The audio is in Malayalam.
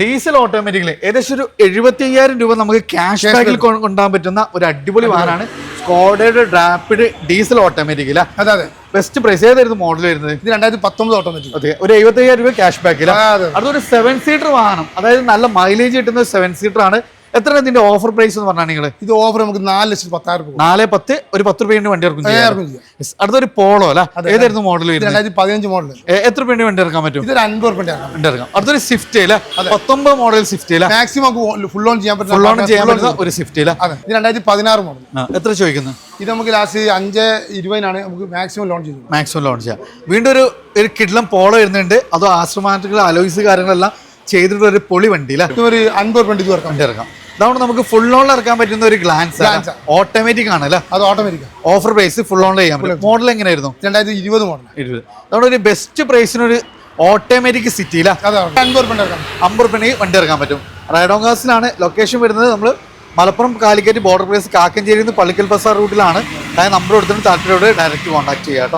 ഡീസൽ ഓട്ടോമാറ്റിക്കലി ഏകദേശം ഒരു 75,000 രൂപ നമുക്ക് ക്യാഷ് ബാക്കിൽ കൊണ്ടുപോകാൻ പറ്റുന്ന ഒരു അടിപൊളി വാഹനമാണ് സ്കോഡയുടെ റാപ്പിഡ് ഡീസൽ ഓട്ടോമാറ്റിക് അല്ലേ? അതെ അതെ. ബെസ്റ്റ് പ്രൈസ് ഏതായിരുന്നു മോഡൽ വരുന്നത്? ഇത് 2019 ഓട്ടോമാറ്റിക്. അതെ, ഒരു 75,000 രൂപ ക്യാഷ് ബാക്കിൽ. അതൊരു 7 സീറ്റർ വാഹനം, അതായത് നല്ല മൈലേജ് കിട്ടുന്ന 7 സീറ്റർ ആണ്. എത്ര ഇതിന്റെ ഓഫർ പ്രൈസ് എന്ന് പറഞ്ഞാൽ നിങ്ങൾ? ഇത് ഓഫർ നമുക്ക് 4,10,000 രൂപ. 4,10 ഒരു 10 രൂപ വണ്ടി ഇറക്കും. അടുത്തൊരു പോളോ അല്ല, ഏതായിരുന്നു മോഡൽ? 2015 മോഡൽ. എത്ര രൂപ വണ്ടി ഇറക്കാൻ പറ്റും? ഇത് 50 രൂപ വണ്ടി ഇറക്കാം. അടുത്തൊരു സ്വിഫ്റ്റ് അല്ല, 19 മോഡൽ സ്വിഫ്റ്റ് അല്ല, മാക്സിമം ഫുൾ ഓൺ ചെയ്യാൻ ഫുൾ ഓൺ ചെയ്യാൻ പറ്റുന്ന ഒരു സ്വിഫ്റ്റ് അല്ല. ഇത് 2016 മോഡൽ. എത്ര ചോദിക്കുന്നത്? ഇത് നമുക്ക് ലാസ്റ്റ് 5,20 നമുക്ക് മാക്സിമം ലോൺ ചെയ്തു. മാക്സിമം ലോൺ ചെയ്യാം. വീണ്ടും ഒരു കിഡ്ലം പോളോ വരുന്നുണ്ട്, അതോ ആസ്ട്രോമാറ്റിക്കൽ അലോയ്സ് കാര്യങ്ങളെല്ലാം ചെയ്തിട്ടുള്ള ഒരു പൊളി വണ്ടി അല്ല. ഒരു 50 രൂപ വണ്ടി ഇറക്കാം. അതുകൊണ്ട് നമുക്ക് ഫുൾ ഓൺ ഇറക്കാൻ പറ്റുന്ന ഒരു ഗ്ലാൻസ് ഓട്ടോമാറ്റിക് ആണ് അല്ലേ? അത് automatic. Offer price full on ചെയ്യാൻ പറ്റും. മോഡൽ എങ്ങനെയായിരുന്നു? 2020 മോഡൽ. അതുകൊണ്ട് ഒരു ബെസ്റ്റ് പ്രൈസിനൊരു ഓട്ടോമാറ്റിക് സിറ്റിയില 50 രൂപ വണ്ടി ഇറക്കാൻ പറ്റും. റൈഡോങ്കാസിലാണ് ലൊക്കേഷൻ വരുന്നത്. നമ്മൾ മലപ്പുറം കാലിക്കറ്റ് ബോർഡർ പ്ലേസ് കാക്കഞ്ചേരി നിന്ന് പള്ളിക്കൽ ബസാർ റൂട്ടിലാണ്. നമ്പർ കൊടുത്തിട്ട് താല്പര്യത്തോടെ ഡയറക്റ്റ് കോൺടാക്ട് ചെയ്യാം കേട്ടോ.